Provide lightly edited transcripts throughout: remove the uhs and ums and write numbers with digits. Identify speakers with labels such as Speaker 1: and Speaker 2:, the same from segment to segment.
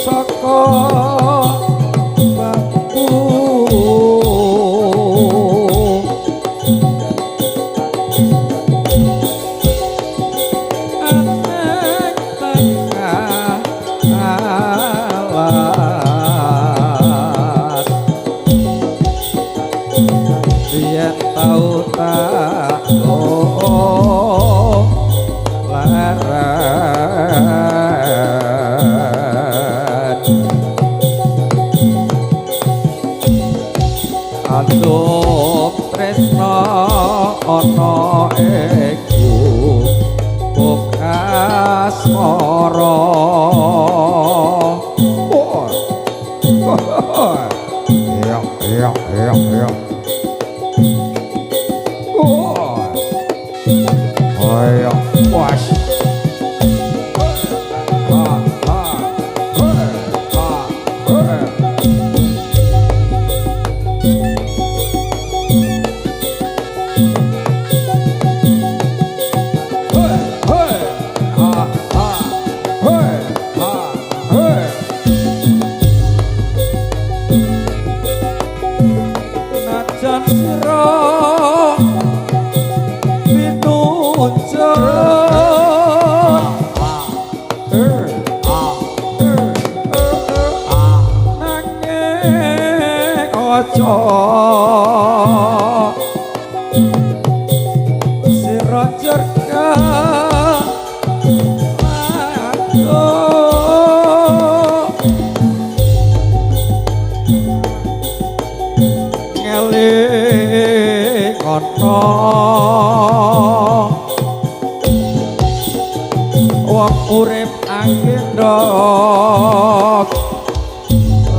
Speaker 1: Saka bangku parat aduh tresno ana iku bekas mara ya ayo was wong urip anggendok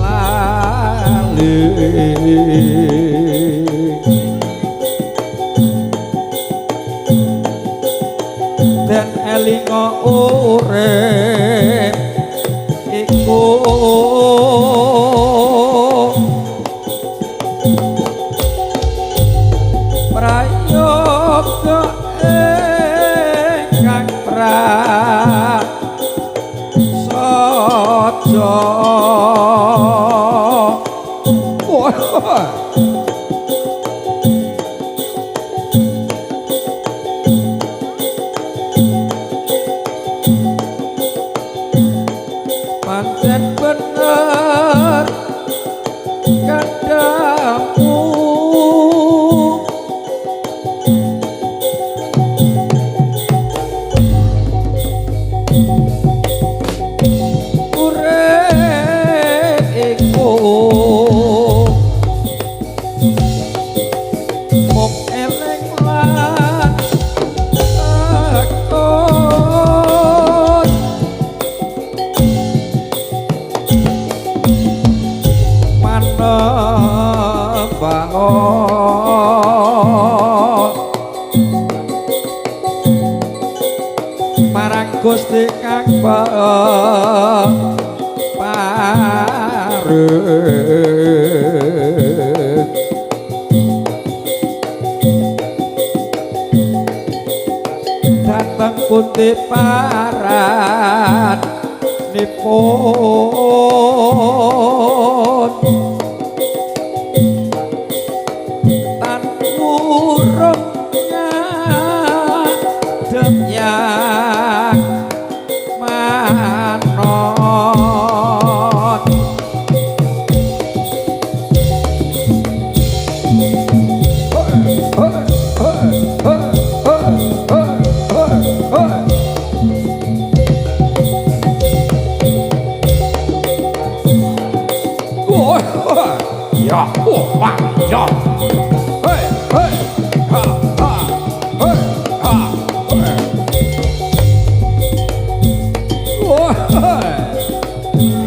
Speaker 1: lali den elinga urip iku prayoga ingkang prasaja pancen bener kadamu marang Gusti kang pareng dateng pundi parat nipun tan urung ngadem yang manon ya wah ya hey hey ha ha hey ha hey wah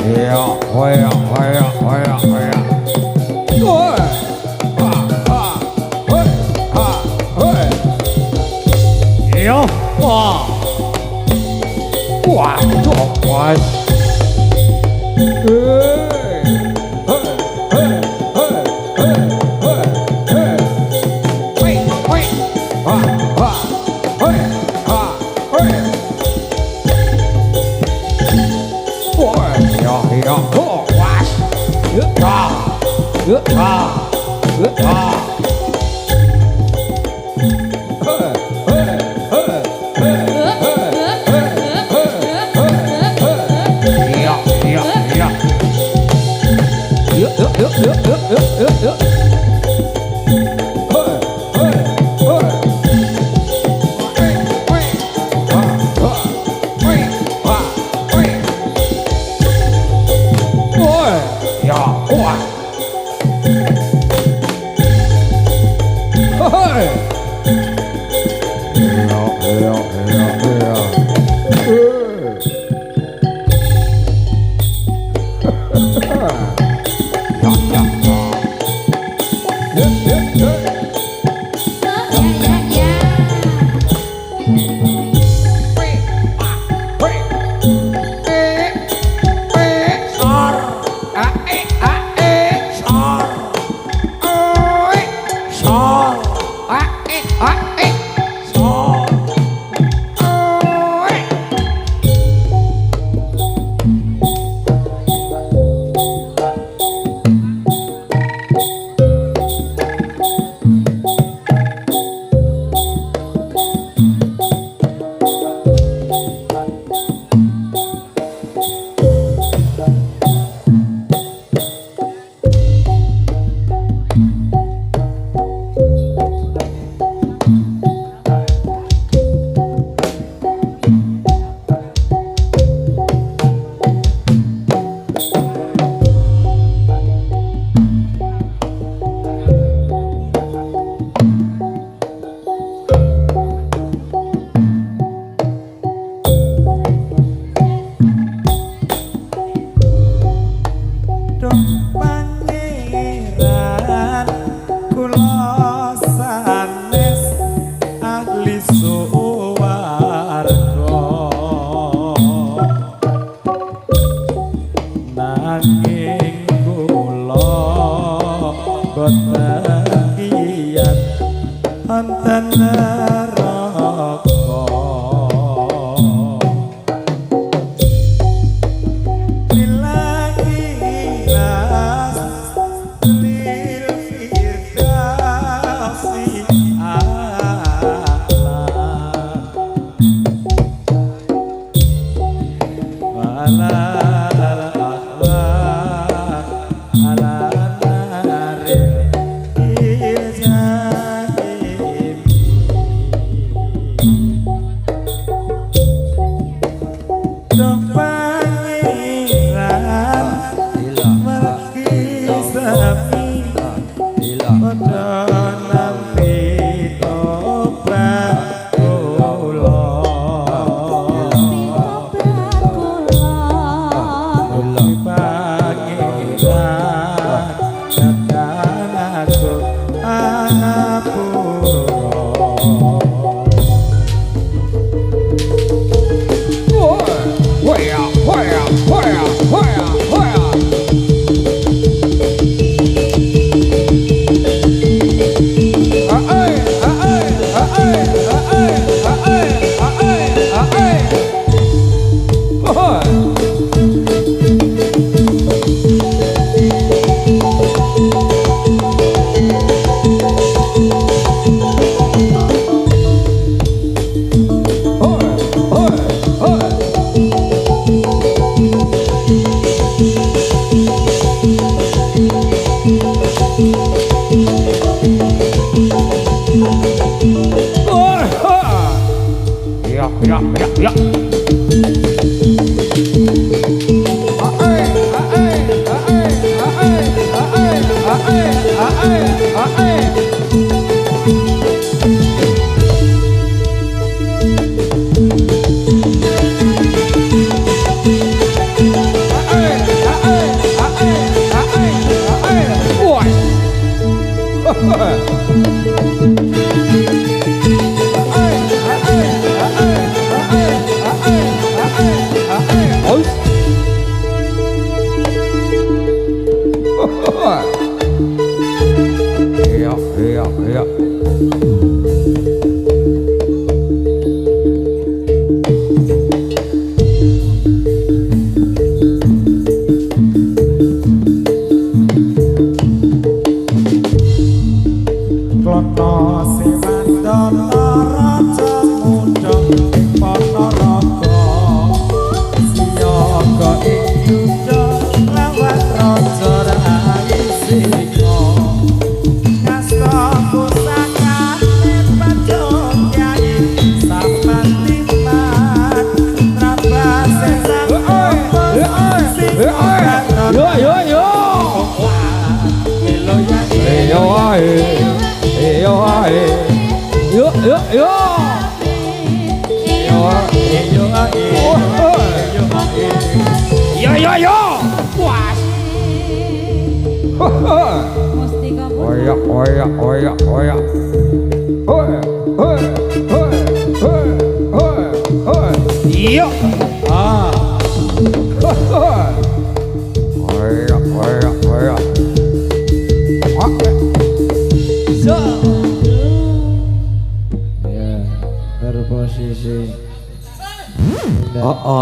Speaker 1: ya ya ya ya ya wah ha ha hey ha hey ya wah wah wah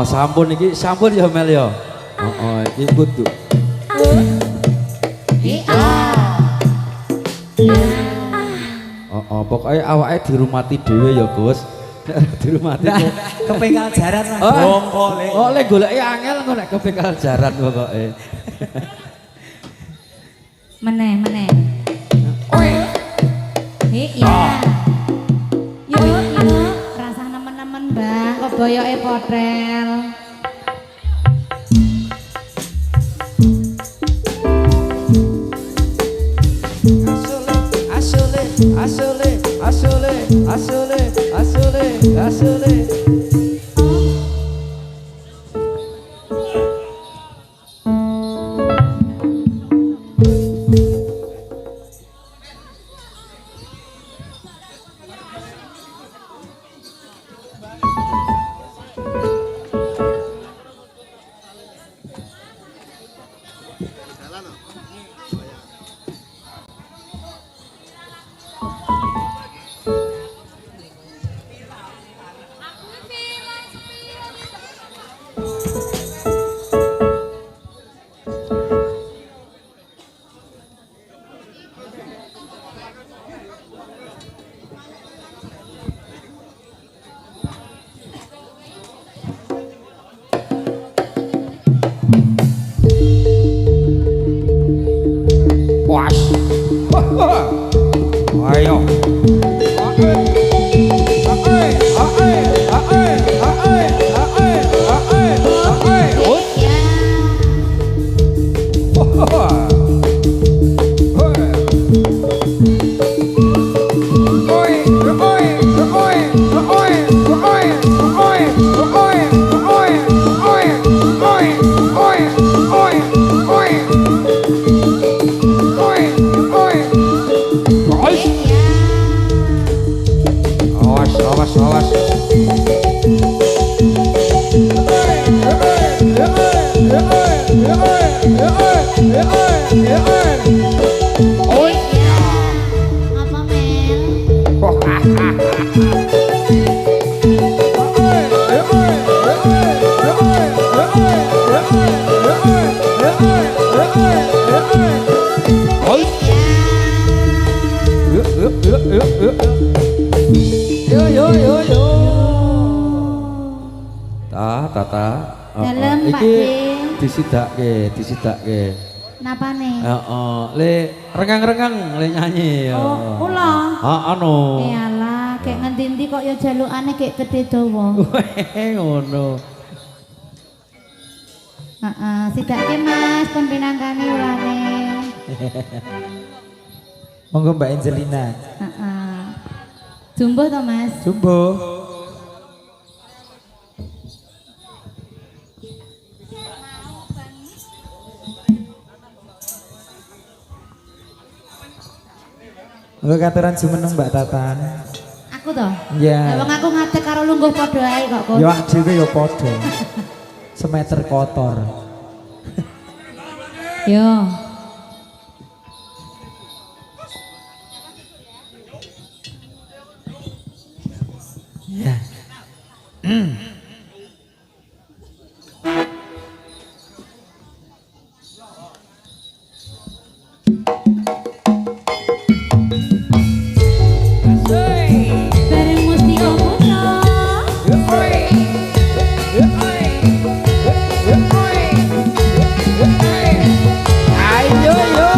Speaker 2: Sampun iki sampun ya Mel ya. Heeh, iki kudu. Pokoke awake dirumati dhewe ya, Gus. Dirumati
Speaker 3: kepenggal jaran lah.
Speaker 2: Oh, lek goleki angel kok nek kepenggal jaran pokoke.
Speaker 4: Meneh. Iya. Yuk, rasah nemen-nemen, Bang. Kok boyoke potrel.
Speaker 2: Asole. Tata.
Speaker 4: Dalem, Pak
Speaker 2: Iki
Speaker 4: De.
Speaker 2: disidake.
Speaker 4: Napa nih?
Speaker 2: Heeh, le rengang-rengang le nyanyi ya.
Speaker 4: Oh, kula.
Speaker 2: Anu.
Speaker 4: Iyalah, kayak ngendi-endi kok ya jalukane kayak gede dawa.
Speaker 2: Ngono.
Speaker 4: Heeh, sidake Mas pun pinangkani ulane.
Speaker 3: Monggo Mbak Angelina.
Speaker 4: Heeh. Jumbo to Mas?
Speaker 3: Jumbo. Monggo katuran jumeneng Mbak Tata.
Speaker 4: Aku toh?
Speaker 3: Iya.
Speaker 4: Lah wong aku ngadeg karo lungguh padha ae kok, Kun.
Speaker 3: Yo ak dhewe yo padha. Semeter kotor.
Speaker 4: Yo.
Speaker 3: Ya.
Speaker 4: Bareng mesti omuno.
Speaker 1: Ayo yo.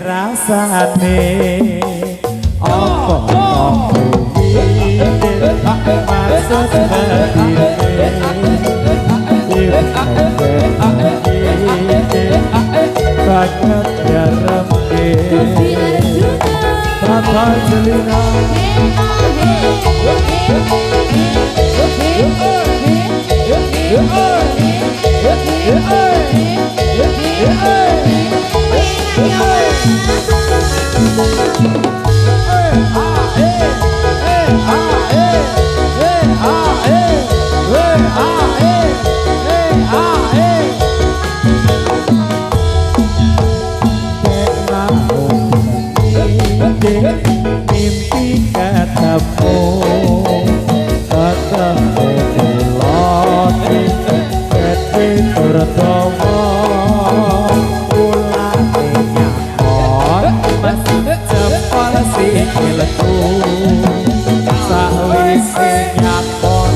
Speaker 3: Rasane apa maksud batine banget jaremke Papa Jelina mimpi katamu katamu dilati kete tertawa ulane nyakon masih cepol sikilku sawise nyakon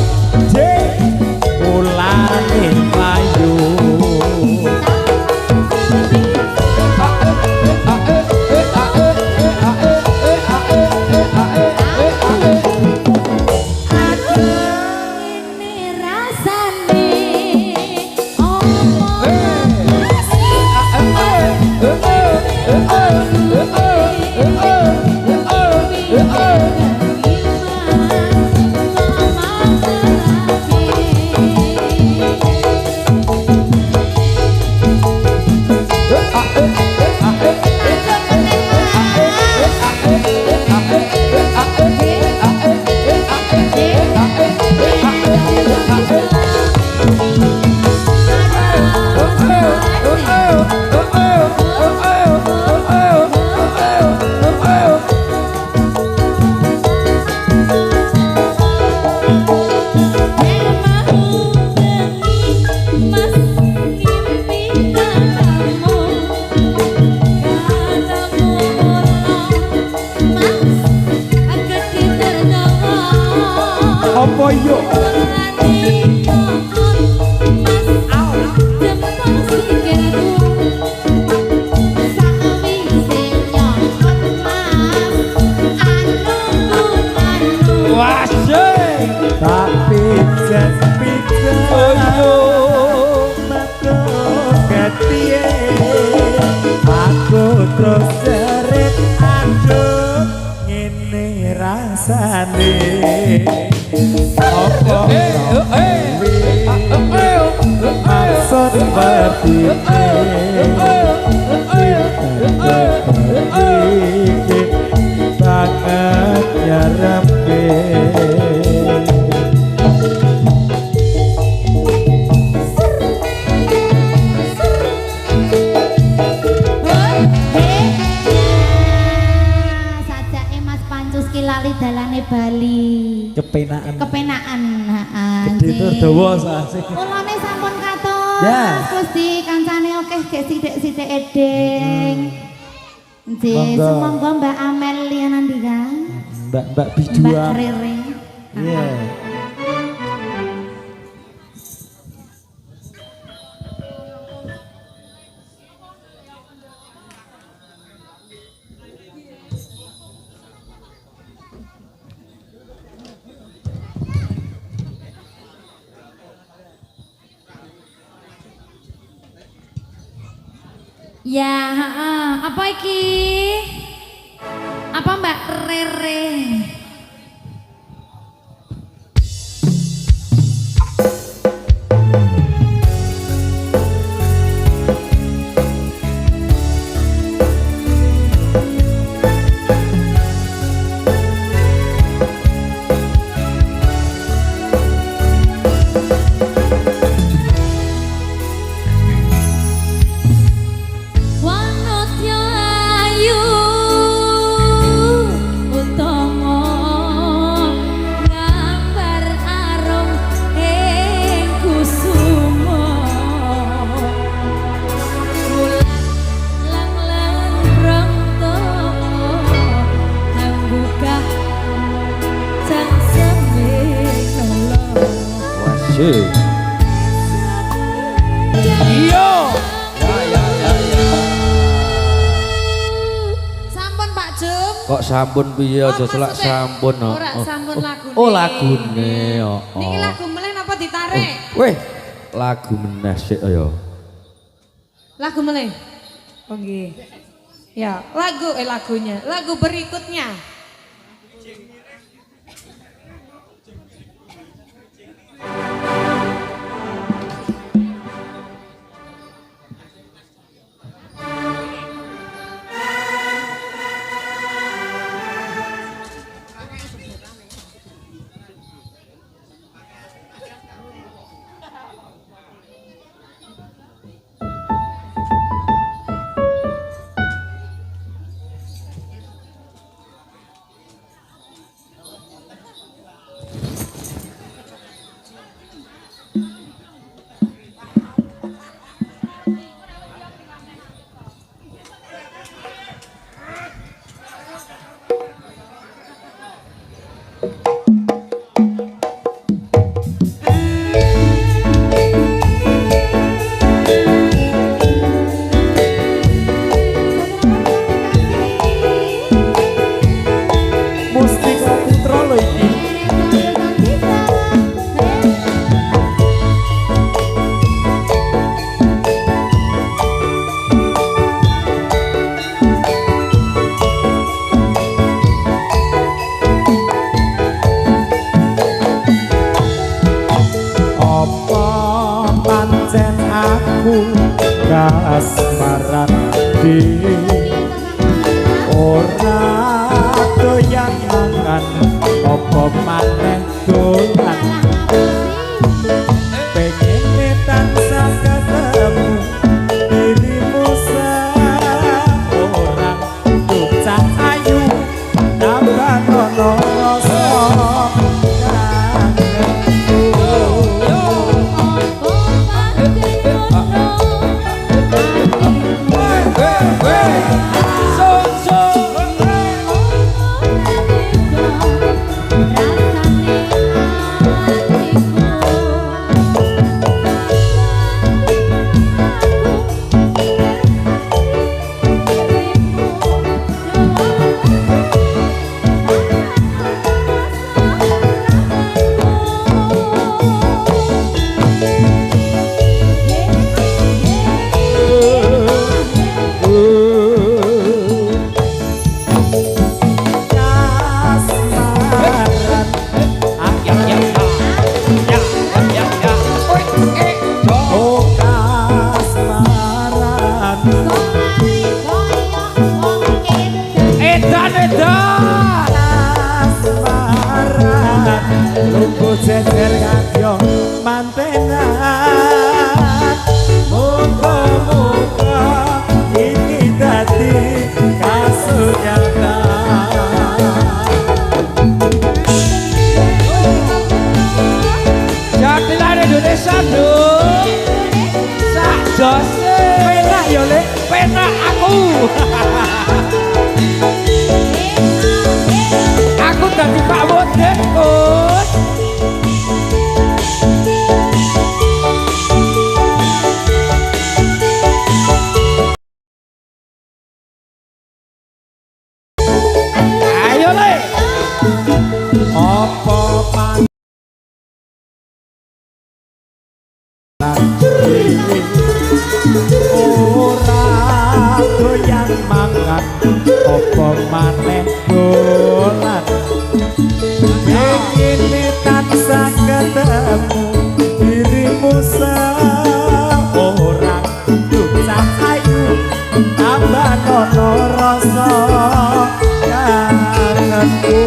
Speaker 3: ulane mlayu apa yo tak pijet ayo matu ketie aku terus seret aduh rasane opo maksud berpikir banget nyarepe
Speaker 4: lali dalane Bali kepenaan
Speaker 3: gede tur dawa sase
Speaker 4: ulane sampun katon
Speaker 3: ya
Speaker 4: Gusti kancane akeh gek sithik-sithik edeng nggih semonggo Mbak Amelia Nandika
Speaker 3: Mbak Bidua
Speaker 4: Mbak Rere
Speaker 3: iya
Speaker 4: ya, apa iki? Apa Mbak Rere?
Speaker 1: Iya.
Speaker 4: Sampun Pak Jum.
Speaker 2: Kok sampun piye aja selak sampun no.
Speaker 4: Ora sampun lagune.
Speaker 2: Oh lagune.
Speaker 4: Niki lagu meneh napa ditarik?
Speaker 2: Weh, lagu meneh sik ya.
Speaker 4: Lagu meneh. Oh nggih. Ya, lagunya. Lagu berikutnya.
Speaker 3: kasmaran di ora doyan mangan apa maneh dolan pengen tansah ketemu dirimu seorang tucah ayu nambah ono rasa maneh dolan ingin tansah ketemu dirimu seorang ducap ayu tambah nono rasa kangenku.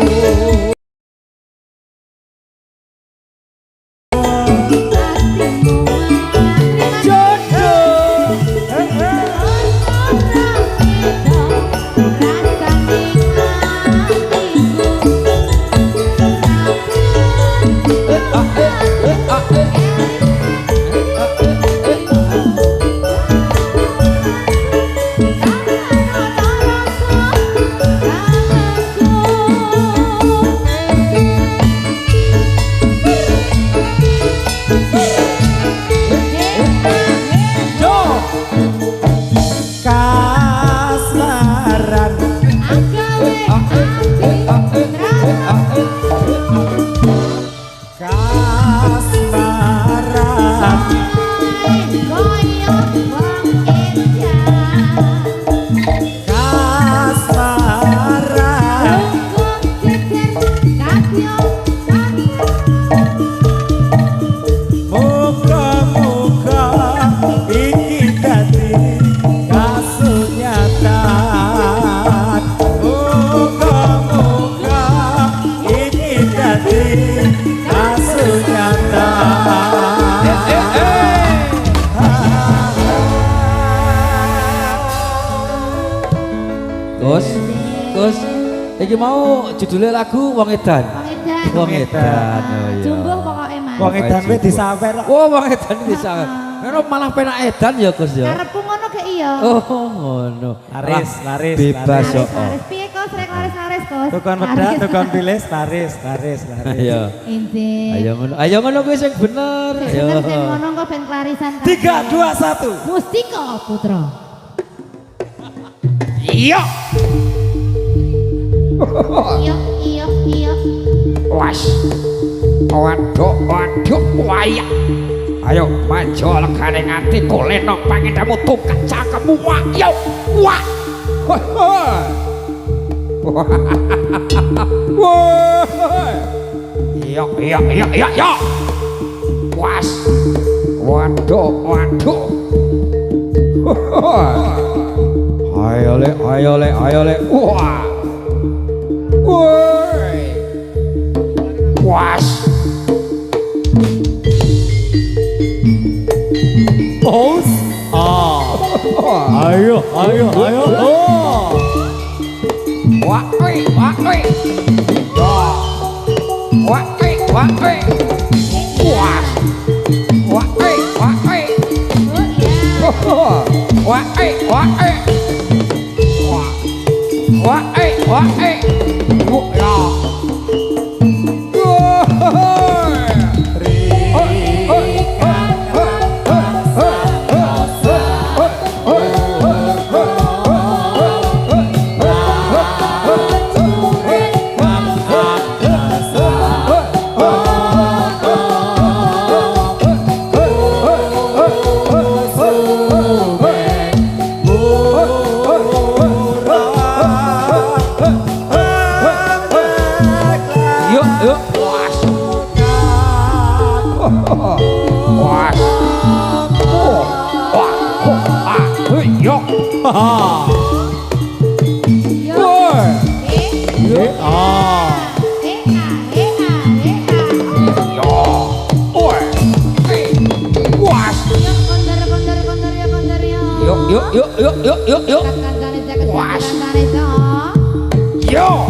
Speaker 2: Gus, iki mau judulnya lagu Wong Edan. Wong Edan. Oh iya.
Speaker 4: Jumbo pokoknya Mas.
Speaker 3: Wong Edan wis disawer.
Speaker 2: Oh, Wong Edan disawer. Ngono malah penak edan ya Gus ya.
Speaker 4: Karepku ngono ke iya.
Speaker 2: Oh, ngono.
Speaker 3: Laris.
Speaker 2: Bebas yo.
Speaker 4: Piye Kos, rek laris Kos.
Speaker 3: Tukang medak, tukang bilis, laris.
Speaker 2: Ayo.
Speaker 4: Inti.
Speaker 2: Ayo ngono kuwi sing bener. Ayo.
Speaker 4: Bener sing ngono kok ben klarisan.
Speaker 3: 3, 2, 1.
Speaker 4: Mustika Putra.
Speaker 1: Iya.
Speaker 4: Iya.
Speaker 1: Was. Waduh, waya. Ayo maju legane nganti goleno pangendamu tukat cakemmu wah. Yo. Wah. Iya. Was. Waduh. Ayo le. Wah. Woi. Was.
Speaker 3: Os. Ayo.
Speaker 1: Wah. Yuk. Was. Yo.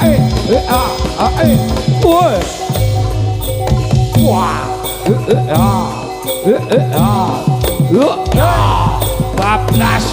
Speaker 1: Hey. Woi. Wah. Bablas.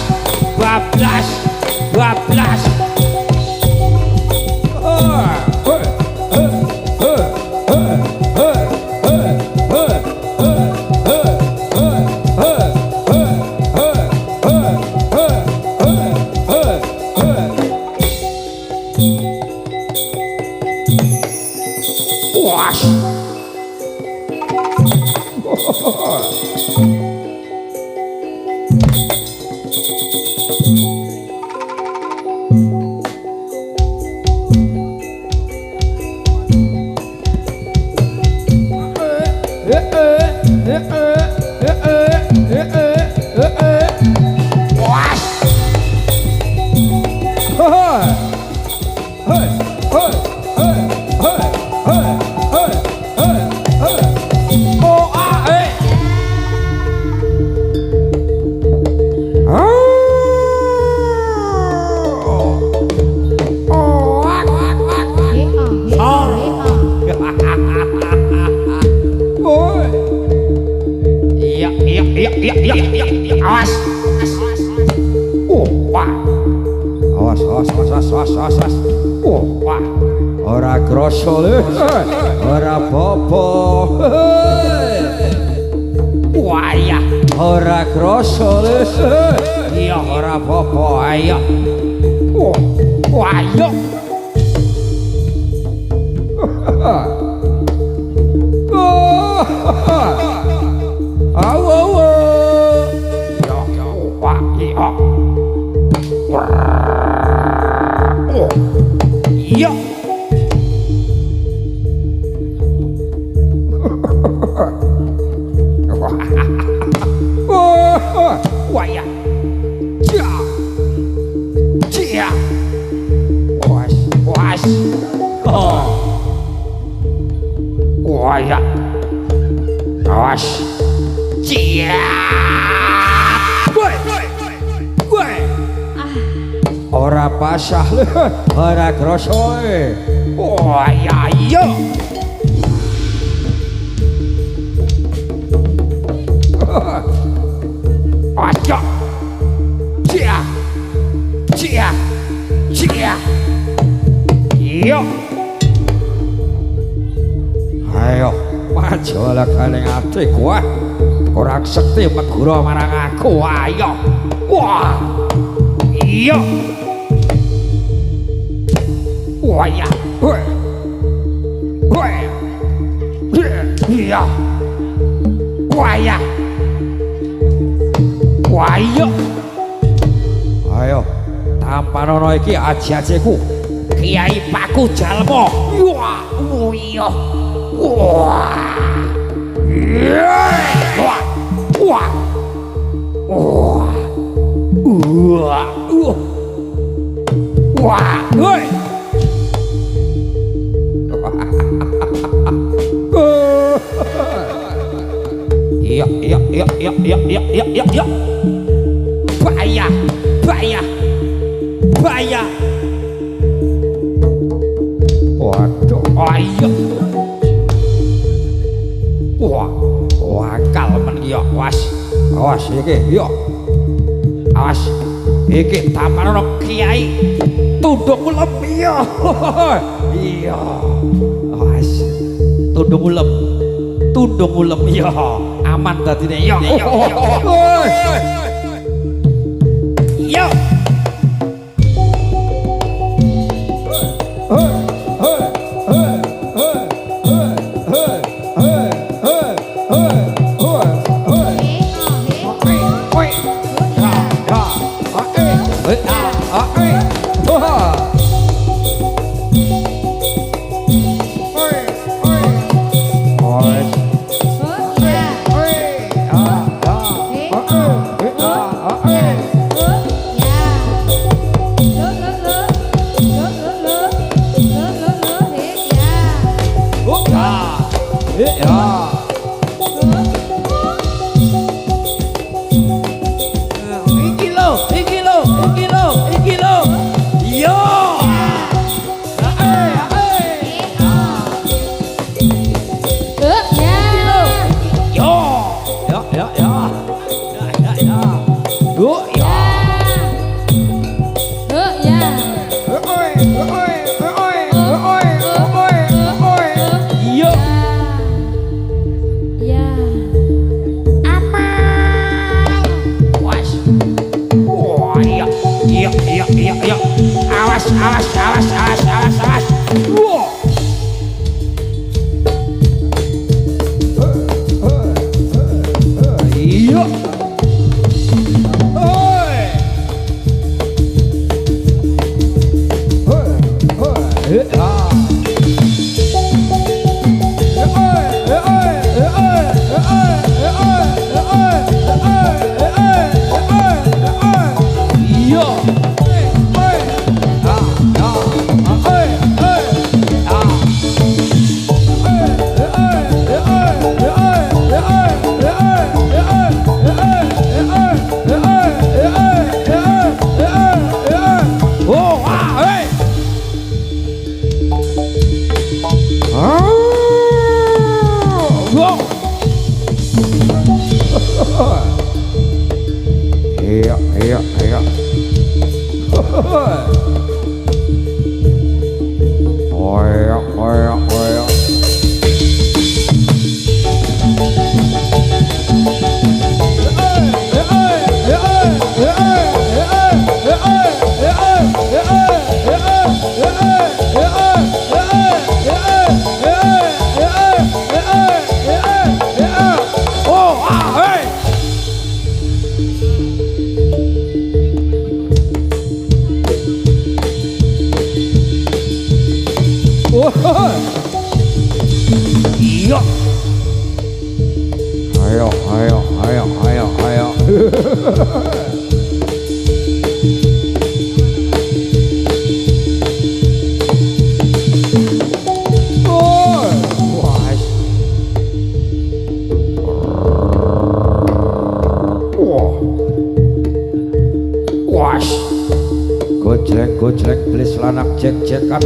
Speaker 1: Awas. Wah. Awas. Wah. Ora kroso le. Ora apa-apa. Wah ya. Ora kroso le. Iya ora apa-apa ayo. Wah yo. Yo. Wah ya. Cia. Was. Oh. Wah ya. Awas. Cia. Ora pasah le, ora kroso e. Wah ya iya. Aja. Cia. Iya. Ayo, maju lah kaling ati kuah. Kurang sekti megura marang aku, ayo. Wah. Iya. Wah ya. Iya. Wah ya. Wah iya. Ayo, tampanono iki aji-ajiku. Kiai Paku Jalmo. Wah, iya. Wah. Wah. Wah. Wah. Wah. Woi. Iya. Bahaya. Waduh, ayo. Wah, kalmen ya, awas iki, yo. Awas. Iki tamanono kiai tunduk ulem iya. Iya. Awas. Tunduk ulem iya. Aman dadine yo. Yo. Iki lo. Yo. Oh, hey. Oh, iya. Ayo, ayo, ayo, ayo, ayo. Gojlek belis lanak cek-cekan.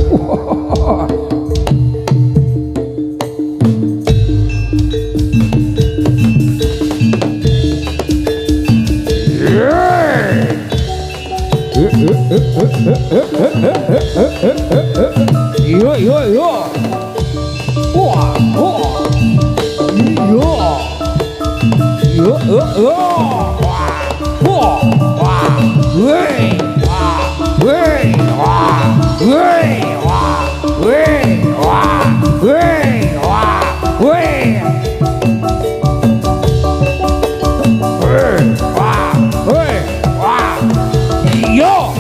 Speaker 1: Yo yo yo. Wah, wah. Yo. Yo yo. Wah, wah. Wey. Wey, wah, wey, wah, wey, wah, wey, wah, wey, wah, wey, wah, yo.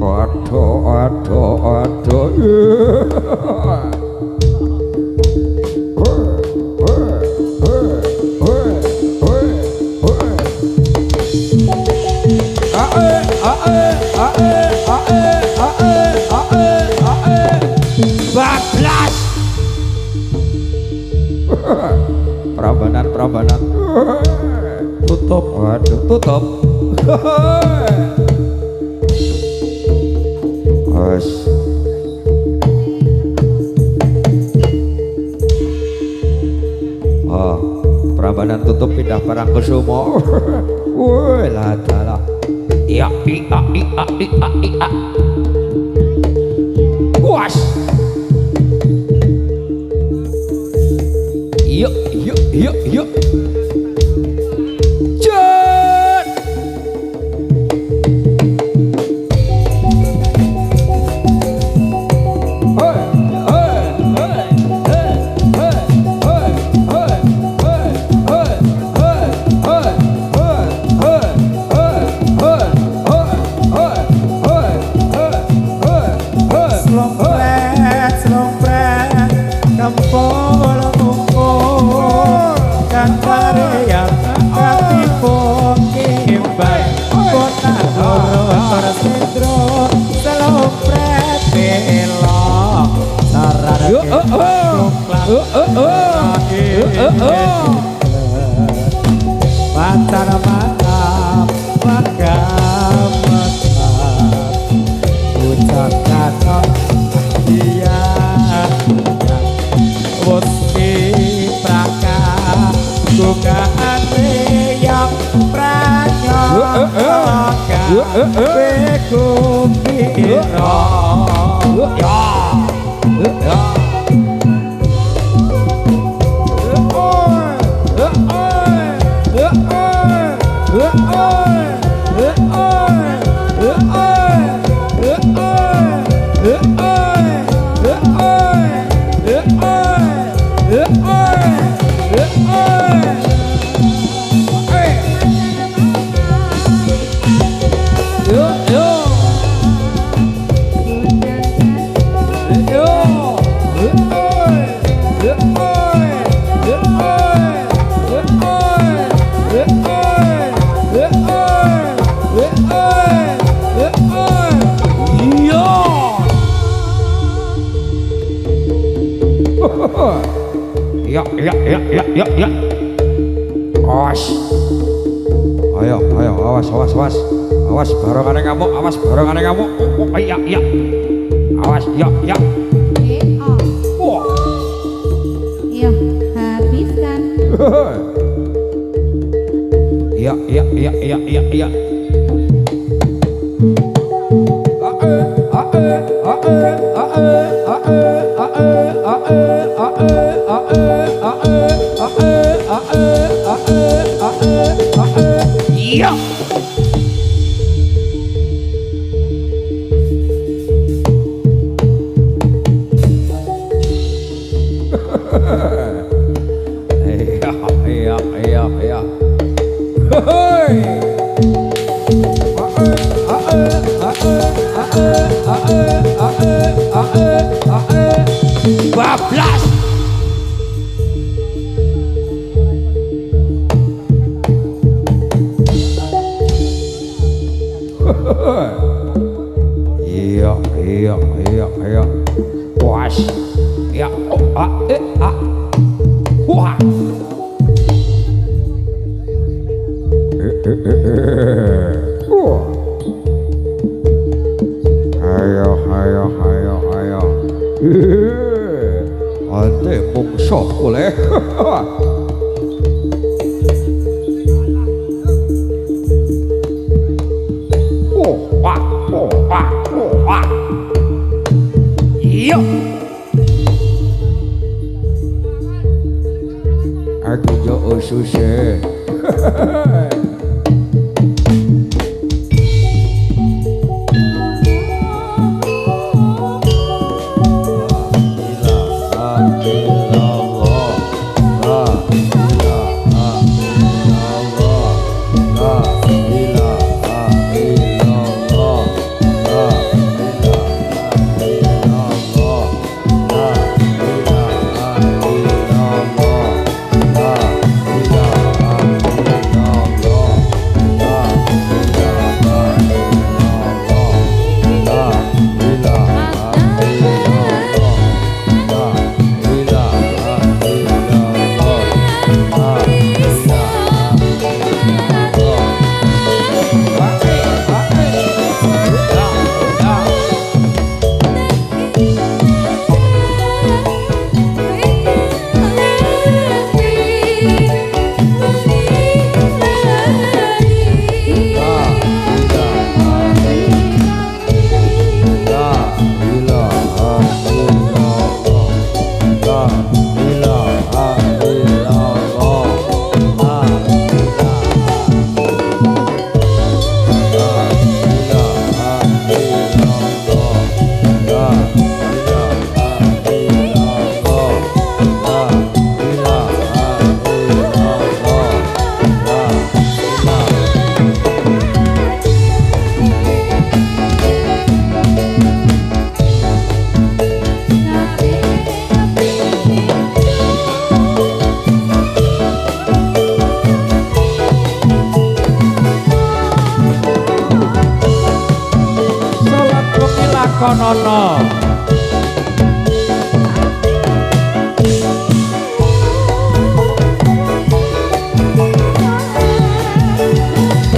Speaker 1: Aduh, aduh, aduh. Bablas. Prambanan. Tutup. Waduh, tutup. Os. Oh, Prambanan tutup pindah Parang Kusumo. Woi, lah. Iya. Was. Yuk. Jet. Pacar maaf magam ucapkan dia Wuski praka dugaan yang pranyoka beku kira ya Ya. Awas. Ayo, awas barangane ngamuk, Oh, iya. Awas, ya.
Speaker 4: Oh. Iya, habiskan.
Speaker 1: Iya. Iya. bablas. Iya, iya, iya, iya. Was. Ya, oh, wah. Ayo, ayo, ayo, ayo. Ante mungso boleh. Wah, wah, wah. Iya. Aku jo susah. Konono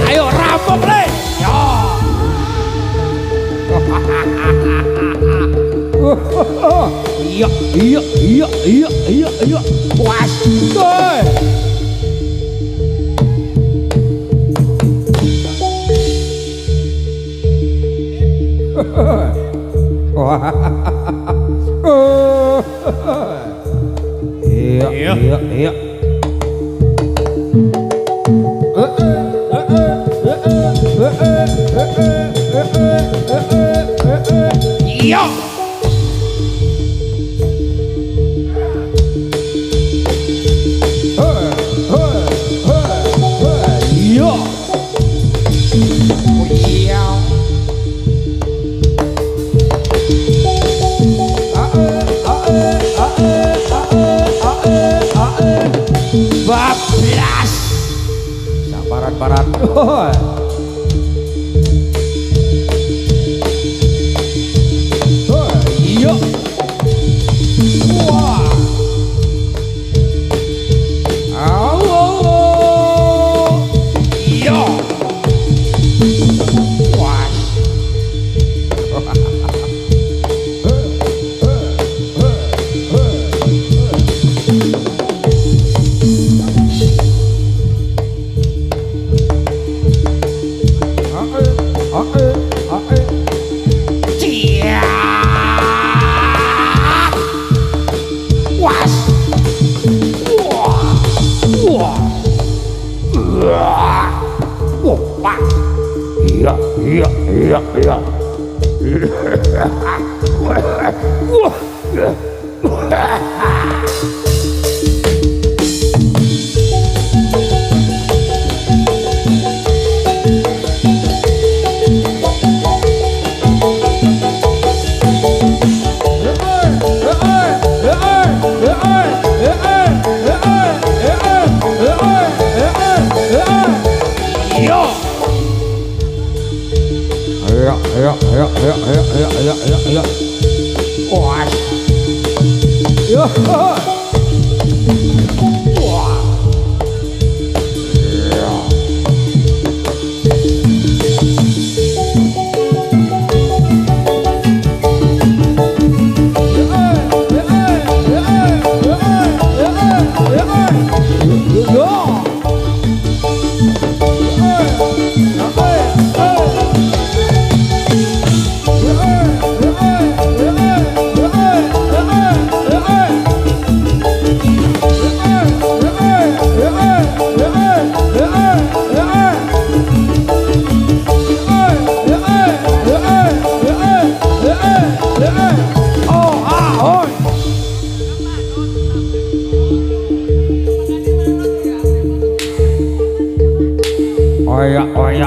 Speaker 1: ayo rampung le yo iya iya iya iya iya iya was iya iya iya iya bablas sabaran-baran iya wah iya wah iya iya iya iya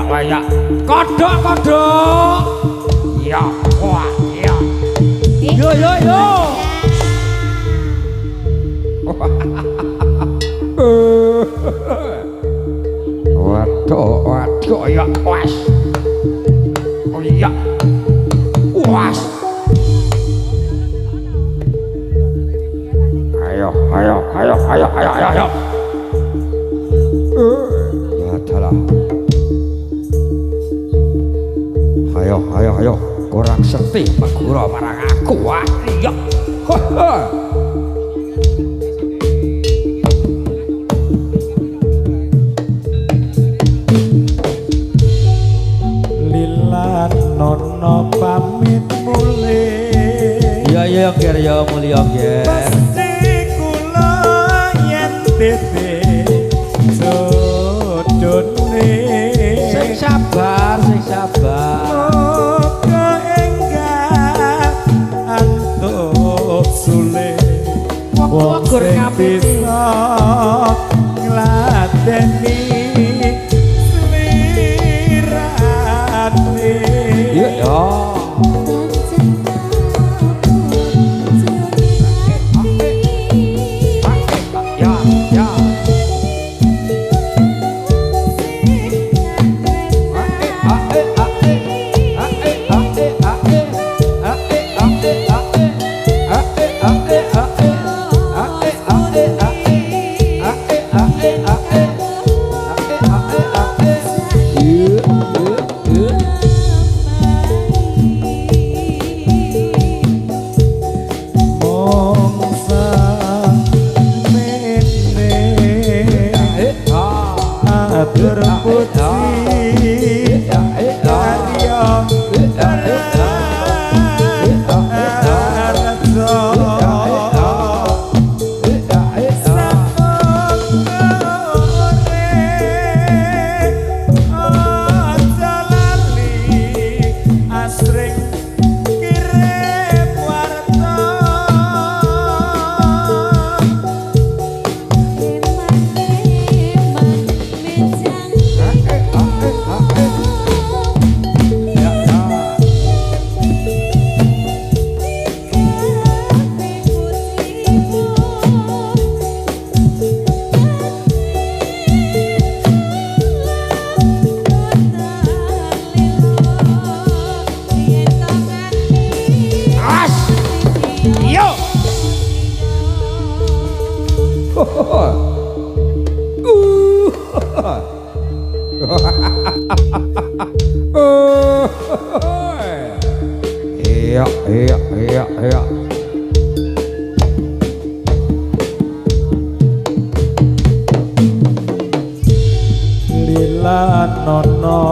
Speaker 1: Oyak kodok ya wah ya
Speaker 2: Yo yo yo.
Speaker 1: waduh ya was oh iya was ayo adalah ayo kurang sekti pegura marang aku wah iya
Speaker 3: Lilan nono pamit mulih.
Speaker 2: Ya ger ya mulya ger.
Speaker 3: Pasti kula yen tete jodone.
Speaker 2: Sing sabar.
Speaker 3: Moga enggak antuk sulit. Wong sing bisa ngladeni slirane.
Speaker 2: Iya ya.
Speaker 1: Iya.
Speaker 3: Lila nono